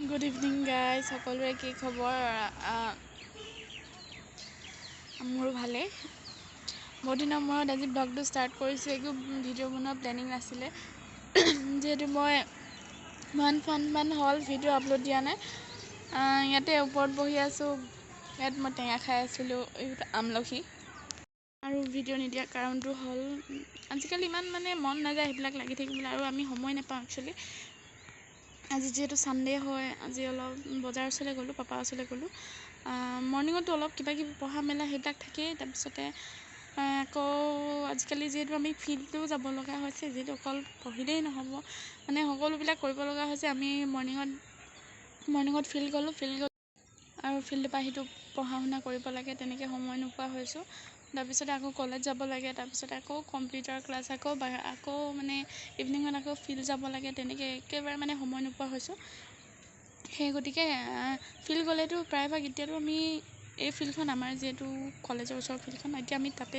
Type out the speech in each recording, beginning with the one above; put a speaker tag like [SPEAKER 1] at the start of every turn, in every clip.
[SPEAKER 1] Good evening guys, সকলোৰে কি খবৰ? মোৰ ভালে। বহুত দিনৰ মূৰত আজি ব্লগটো ষ্টাৰ্ট কৰিছোঁ। একো ভিডিঅ' বনোৱা প্লেনিং নাছিলে যিহেতু মই মান হ'ল ভিডিঅ' আপলোড দিয়া নাই। ইয়াতে ওপৰত বহি আছোঁ। ইয়াত মই টেঙা খাই আছিলোঁ, আমলখি। আৰু ভিডিঅ' নিদিয়াৰ কাৰণটো হ'ল আজিকালি ইমান মন নাযায় সেইবিলাক লাগি থাকিবলৈ, আৰু আমি সময় নাপাওঁ একচুৱেলি। আজি যিহেতু ছানডে হয়, আজি অলপ বজাৰ ওচৰলৈ গ'লোঁ, পাপাৰ ওচৰলৈ গ'লোঁ। মৰ্ণিঙতো অলপ কিবা কিবি পঢ়া মেলা সেইবিলাক থাকেই। তাৰপিছতে আকৌ আজিকালি যিহেতু আমি ফিল্ডটো যাব লগা হৈছে, যিহেতু অকল পঢ়িলেই নহ'ব, সকলোবিলাক কৰিব লগা হৈছে। আমি মৰ্ণিঙত ফিল্ড গ'লোঁ আৰু ফিল্ডৰ পৰা সেইটো পঢ়া শুনা কৰিব লাগে, তেনেকৈ সময় নোপোৱা হৈছোঁ। তাৰপিছতে আকৌ কলেজ যাব লাগে, তাৰপিছতে আকৌ কম্পিউটাৰ ক্লাছ, আকৌ ইভিনিঙত আকৌ ফিল্ড যাব লাগে, তেনেকৈ একেবাৰে সময় নোপোৱা হৈছোঁ। সেই গতিকে ফিল্ড গ'লেতো প্ৰায়ভাগ এতিয়াতো আমি এই ফিল্ডখন আমাৰ যিহেতু কলেজৰ ওচৰৰ ফিল্ডখন, এতিয়া আমি তাতে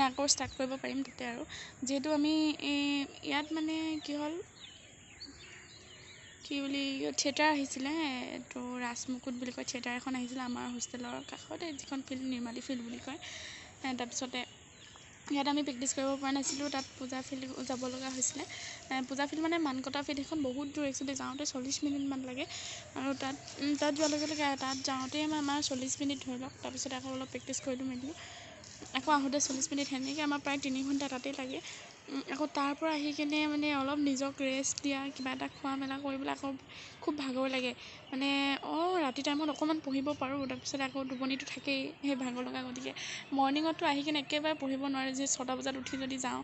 [SPEAKER 1] আকৌ ষ্টাৰ্ট কৰিব পাৰিম তাতে। আৰু যিহেতু আমি ইয়াত কি হ'ল, থিয়েটাৰ আহিছিলে, এইটো ৰাজমুকুট বুলি কয়, থিয়েটাৰ এখন আহিছিলে আমাৰ হোষ্টেলৰ কাষতে, যিখন ফিল্ড নিৰ্মালী ফিল্ড বুলি কয়। তাৰপিছতে ইয়াত আমি প্ৰেক্টিছ কৰিব পৰা নাছিলোঁ, তাত পূজা ফিল্ড যাব লগা হৈছিলে। পূজা ফিল্ড মানকটা ফিল্ড এখন বহুত দূৰ, একচুৱেলি যাওঁতে 40 মিনিটমান লাগে। আৰু তাত যোৱাৰ লগে লগে তাত যাওঁতেই আমাৰ 40 মিনিট ধৰি লওক। তাৰপিছতে আকৌ অলপ প্ৰেক্টিছ কৰিলোঁ মেলিলোঁ, আকৌ আহোঁতে 40 মিনিট, সেনেকৈ আমাৰ প্ৰায় 3 ঘণ্টা তাতেই লাগে। আকৌ তাৰ পৰা আহি কিনে অলপ নিজক ৰেষ্ট দিয়া, কিবা এটা খোৱা মেলা কৰিবলৈ আকৌ খুব ভাগৰ লাগে। ৰাতি টাইমত অকণমান পঢ়িব পাৰোঁ, তাৰপিছত আকৌ টোপনিটো থাকেই সেই ভাগৰ লগা। গতিকে মৰ্ণিঙততো আহি কিনে একেবাৰে পঢ়িব নোৱাৰে, যে 6টা বজাত উঠি যদি যাওঁ,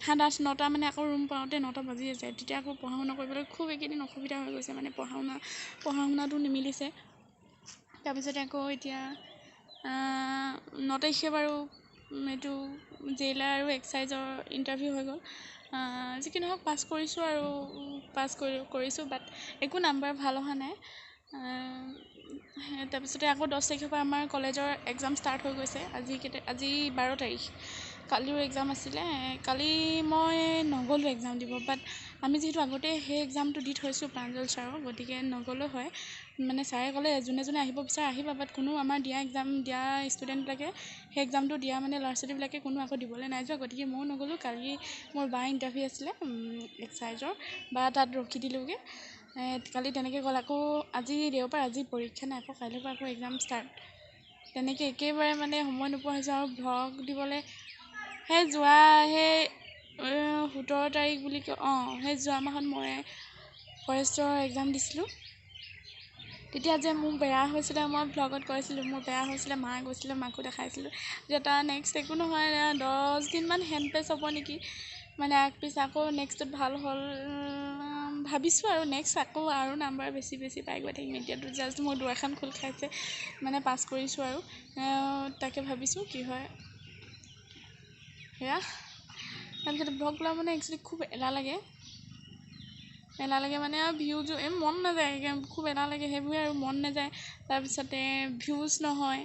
[SPEAKER 1] 7, 8, 9টা আকৌ ৰুম পাওঁতে 9টা বাজিয়ে যায়। তেতিয়া আকৌ পঢ়া শুনা কৰিবলৈ খুব এইকেইদিন অসুবিধা হৈ গৈছে, পঢ়া শুনাটো নিমিলিছে। তাৰপিছতে আকৌ এতিয়া 9 তাৰিখে বাৰু এইটো জেইলাৰ আৰু এক্সাইজৰ ইণ্টাৰভিউ হৈ গ'ল। যি কি নহওক পাছ কৰিছোঁ, বাট একো নাম্বাৰ ভাল অহা নাই। তাৰপিছতে আকৌ 10 তাৰিখৰ পৰা আমাৰ কলেজৰ এক্সাম ষ্টাৰ্ট হৈ গৈছে। আজি 12 তাৰিখ, কালিও এক্সাম আছিলে। কালি মই নগ'লোঁ এক্সাম দিব, বাট আমি যিহেতু আগতে সেই এক্সামটো দি থৈছোঁ প্ৰাঞ্জল ছাৰক, গতিকে নগ'লেও হয়। ছাৰে ক'লে যোনে যোনে আহিব বিচাৰে আহিবা, বাট কোনো আমাৰ এক্সাম দিয়া ষ্টুডেণ্টবিলাকে, সেই এক্সামটো দিয়া ল'ৰা ছোৱালীবিলাকে কোনো আকৌ দিবলৈ নাই যোৱা। গতিকে ময়ো নগ'লোঁ। কালি মোৰ বাৰ ইণ্টাৰভিউ আছিলে এক্সাইজৰ, তাত ৰখি দিলোঁগৈ। কালি তেনেকৈ গ'ল। আকৌ আজি দেওবাৰ, আজি পৰীক্ষা নাই, আকৌ কাইলৈৰ পৰা আকৌ এক্সাম ষ্টাৰ্ট। তেনেকৈ একেবাৰে সময় নোপোৱা হৈছোঁ। আৰু ভ্লগ দিবলৈ সেই 17 তাৰিখ বুলি কয়, সেই যোৱা মাহত মই ফৰেষ্টৰ এক্সাম দিছিলোঁ। তেতিয়া যে মোৰ বেয়া হৈছিলে, মই ভ্লগত কৈছিলোঁ মোৰ বেয়া হৈছিলে, মা গৈছিলে, মাকো দেখাইছিলোঁ। যে তাৰ নেক্সট একো নহয়, 10 দিনমান হেণ্ড পেচ হ'ব নেকি, আগ পিচ। আকৌ নেক্সটত ভাল হ'ল ভাবিছোঁ, আৰু নেক্সট আকৌ আৰু নাম্বাৰ বেছি পাই গৈ থাকিম। এতিয়াতো জাষ্ট মোৰ 2 এখন খোল খাইছে, পাছ কৰিছোঁ, আৰু তাকে ভাবিছোঁ কি হয় সেয়া। তাৰপিছত ব্লগ লোৱা একচুৱেলি খুব এলাহ লাগে আৰু ভিউজো মন নাযায়, খুব এলাহ লাগে সেইবোৰে, আৰু মন নাযায়। তাৰপিছতে ভিউজ নহয়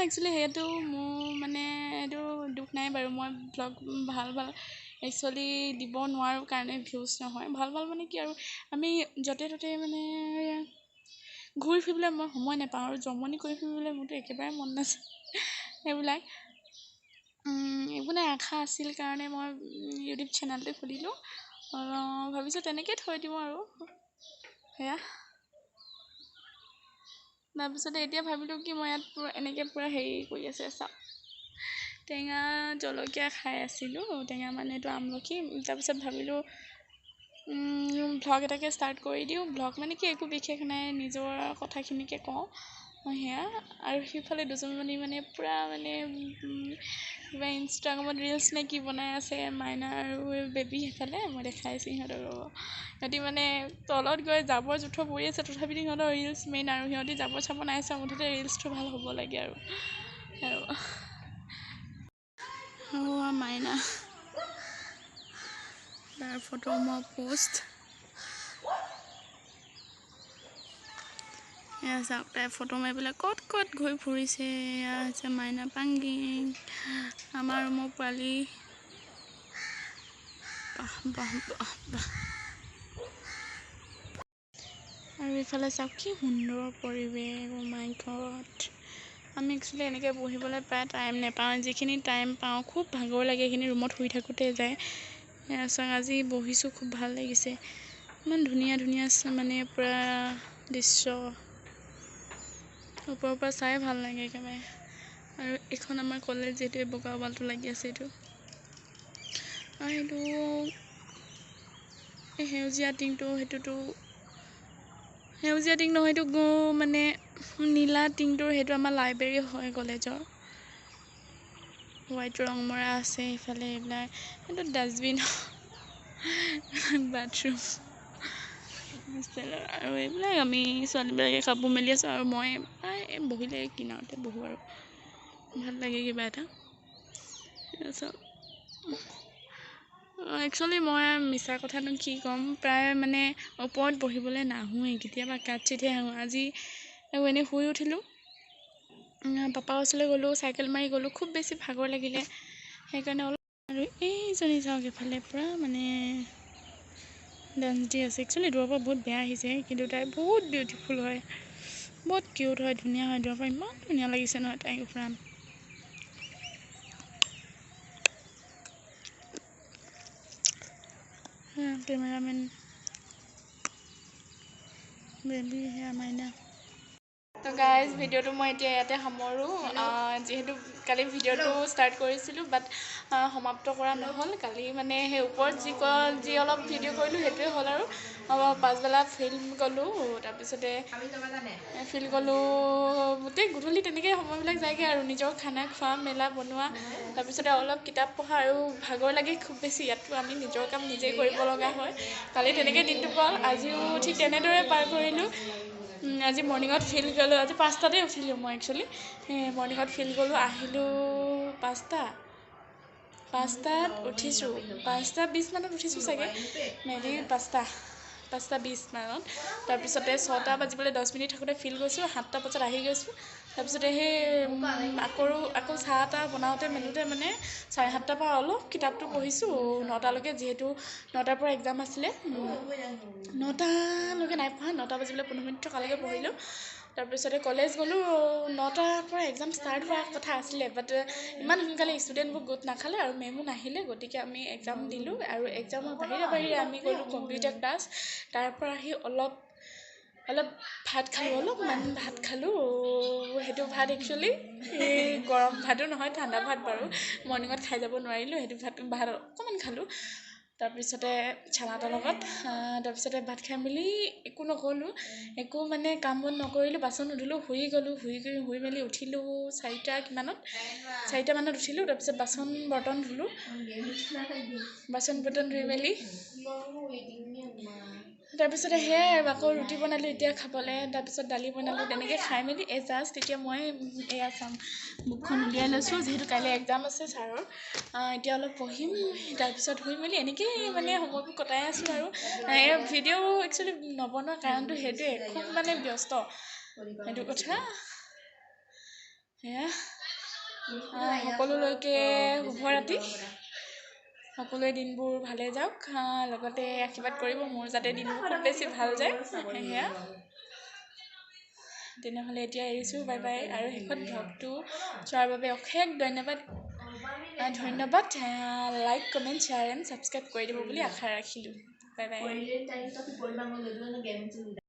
[SPEAKER 1] একচুৱেলি। সেইটো মোৰ এইটো দুখ নাই বাৰু, মই ব্লগ ভাল একচুৱেলি দিব নোৱাৰোঁ কাৰণে ভিউজ নহয়। ভাল কি আৰু আমি য'তে ত'তে ঘূৰি ফুৰিবলৈ মই সময় নাপাওঁ, আৰু জমনি কৰি ফুৰিবলৈ মোৰতো একেবাৰে মন নাযায় সেইবিলাক। একো নাই, আশা আছিল কাৰণে মই ইউটিউব চেনেলটো খুলিলোঁ। ভাবিছোঁ তেনেকৈ থৈ দিওঁ আৰু সেয়া। তাৰপিছতে এতিয়া ভাবিলোঁ কি মই ইয়াত এনেকৈ পূৰা হেৰি কৰি আছে, চাওক টেঙা জলকীয়া খাই আছিলোঁ, টেঙা এইটো আমলখি। তাৰপিছত ভাবিলোঁ ভ্লগ এটাকে ষ্টাৰ্ট কৰি দিওঁ। ভ্লগ কি একো বিশেষ নাই, নিজৰ কথাখিনিকে কওঁ সেয়া। আৰু সেইফালে দুজনমানি পূৰা কিবা ইনষ্টাগ্ৰামত ৰিলচ নে কি বনাই আছে, মাইনা আৰু বেবী। সেইফালে মই দেখাইছোঁ সিহঁতক, সিহঁতি তলত গৈ জাবৰ জোঁথৰ পৰি আছে, তথাপিতো সিহঁতৰ ৰিলচ মেইন। আৰু সিহঁতি জাবৰ চাবৰ নাই চোৱা, মুঠতে ৰিলচটো ভাল হ'ব লাগে আৰু মাইনা তাৰ ফটো মই পষ্ট এয়া চাওক, তাই ফটো মাৰিবলৈ ক'ত ঘূৰি ফুৰিছে। এয়া হৈছে মাইনা পাংগি, আমাৰ ৰুমৰ পোৱালি। ইফালে চাওক কি সুন্দৰ পৰিৱেশ। অ' মাই গড, আমি একচুৱেলি এনেকৈ বহিবলৈ প্ৰায় টাইম নাপাওঁ। যিখিনি টাইম পাওঁ খুব ভাগৰ লাগে, এইখিনি ৰুমত শুই থাকোঁতে যায়। চাওক আজি বহিছোঁ, খুব ভাল লাগিছে। ইমান ধুনীয়া ধুনীয়া মানে পূৰা দৃশ্য ওপৰৰ পৰা চাই ভাল লাগে একেবাৰে। আৰু এইখন আমাৰ কলেজ, যিহেতু বগা ৱালটো লাগি আছে এইটো। আৰু সেইটো এই সেউজীয়া টিংটো, সেইটোতো সেউজীয়া টিং নহয়, সেইটো মানে নীলা টিংটোৰ, সেইটো আমাৰ লাইব্ৰেৰী হয় কলেজৰ। হোৱাইট ৰং মৰা আছে এইফালে। এইবিলাক সেইটো ডাষ্টবিন, বাথৰুম আৰু এইবিলাক আমি ছোৱালীবিলাকে কাপোৰ মেলি আছোঁ। আৰু মই প্ৰায় বহিলে কিনাৰতে বহোঁ আৰু ভাল লাগে কিবা এটা। একচুৱেলি মই মিছা কথানো কি ক'ম, প্ৰায় মানে ওপৰত বহিবলৈ নাহোঁৱেই, কেতিয়াবা কাটচিটহে আহোঁ। আজি এনেই শুই উঠিলোঁ, পাপাৰ ওচৰলৈ গ'লোঁ, চাইকেল মাৰি গ'লোঁ, খুব বেছি ভাগৰ লাগিলে সেইকাৰণে অলপ। আৰু এইজনী চাওক এফালে পূৰা মানে ডান্স দি আছে। একচুৱেলি দূৰৰ পৰা বহুত বেয়া আহিছে, কিন্তু তাই বহুত বিউটিফুল হয়, বহুত কিউট হয়, ধুনীয়া হয়। দূৰৰ পৰা ইমান ধুনীয়া লাগিছে নহয় তাইক। উফৰাম কেমেৰামেন বেবী, সেয়া মাইনা। তো গাইজ, ভিডিঅ'টো মই এতিয়া ইয়াতে সামৰোঁ। যিহেতু কালি ভিডিঅ'টো ষ্টাৰ্ট কৰিছিলোঁ, বাট সমাপ্ত কৰা নহ'ল। কালি মানে সেই ওপৰত যি অলপ ভিডিঅ' কৰিলোঁ সেইটোৱে হ'ল। আৰু পাছবেলা ফিল্ড গ'লোঁ, তাৰপিছতে ফিল্ড গ'লোঁ, গোটেই গধূলি তেনেকৈ সময়বিলাক যায়গৈ আৰু নিজৰ খানা খোৱা মেলা বনোৱা, তাৰপিছতে অলপ কিতাপ পঢ়া, আৰু ভাগৰ লাগে খুব বেছি। ইয়াততো আমি নিজৰ কাম নিজেই কৰিব লগা হয়। কালি তেনেকৈ দিনটো গ'ল, আজিও ঠিক তেনেদৰে পাৰ কৰিলোঁ। আজি মৰ্ণিঙত ফিল্ড গ'লোঁ, আজি 5টাতে উঠিলোঁ মই একচুৱেলি। মৰ্ণিঙত ফিল্ড গ'লোঁ, আহিলোঁ 5টাত উঠিছোঁ, 5:20 মানত উঠিছোঁ চাগে, মেবি 5:20 মানত। তাৰপিছতে 6টা বাজিবলৈ 10 মিনিট থাকোঁতে ফিল্ড গৈছোঁ, 7টা বজাত আহি গৈছোঁ। তাৰপিছতে সেই আকৌ চাহ তাহ বনাওঁতে মেলোঁতে মানে 7:30টাৰ পৰা অলপ কিতাপটো পঢ়িছোঁ 9টালৈকে, যিহেতু 9টাৰ পৰা এক্সাম আছিলে। 9টালৈকে নাই পঢ়া, 9টা বাজিবলৈ 15 মিনিট থকালৈকে পঢ়িলোঁ। তাৰপিছতে কলেজ গ'লোঁ, 9টাৰ পৰা এক্সাম ষ্টাৰ্ট হোৱাৰ কথা আছিলে, বাট ইমান সোনকালে ষ্টুডেণ্টবোৰ গোট নাখালে আৰু মেমো নাহিলে, গতিকে আমি এক্সাম দিলোঁ। আৰু এক্সামৰ বাহিৰে আমি গ'লোঁ কম্পিউটাৰ ক্লাছ। তাৰ পৰা আহি অলপ ভাত খালোঁ, অলপমান ভাত খালোঁ। সেইটো ভাত একচুৱেলি গৰম ভাতো নহয়, ঠাণ্ডা ভাত বাৰু। মৰ্ণিঙত খাই যাব নোৱাৰিলোঁ, সেইটো ভাত অকণমান খালোঁ। তাৰপিছতে চালাডৰ লগত। তাৰপিছতে ভাত খাই মেলি একো নকৰিলোঁ, একো মানে কাম বন নকৰিলোঁ, বাচন নুধুলোঁ, শুই গ'লোঁ। শুই মেলি উঠিলোঁ 4টা মানত উঠিলোঁ। তাৰপিছত বাচন বৰ্তন ধুলোঁ, ধুই মেলি তাৰপিছতে সেয়াই আৰু আকৌ ৰুটি বনালোঁ এতিয়া খাবলৈ। তাৰপিছত দালি বনালোঁ, তেনেকৈ খাই মেলি জাষ্ট এতিয়া মই এয়া চাম, মুখখন উলিয়াই লৈছোঁ, যিহেতু কাইলৈ এক্সাম আছে ছাৰৰ। এতিয়া অলপ পঢ়িম, তাৰপিছত শুই মেলি এনেকৈয়ে মানে সময়বোৰ কটাই আছোঁ। আৰু ভিডিঅ' একচুৱেলি নবনোৱাৰ কাৰণটো সেইটোৱে, খুব মানে ব্যস্ত, সেইটো কথা। সেয়া সকলোলৈকে শুভৰাত্ৰি, সকলোৱে দিনবোৰ ভালে যাওক, লগতে আশীৰ্বাদ কৰিব মোৰ যাতে দিনবোৰ খুব বেছি ভাল যায়। সেয়া তেনেহ'লে এতিয়া এৰিছোঁ, বাই বাই। আৰু শেষত ভ্লগটো চোৱাৰ বাবে অশেষ ধন্যবাদ। Like, comment, share and subscribe কৰি দিব বুলি আশা ৰাখিলোঁ। Bye bye.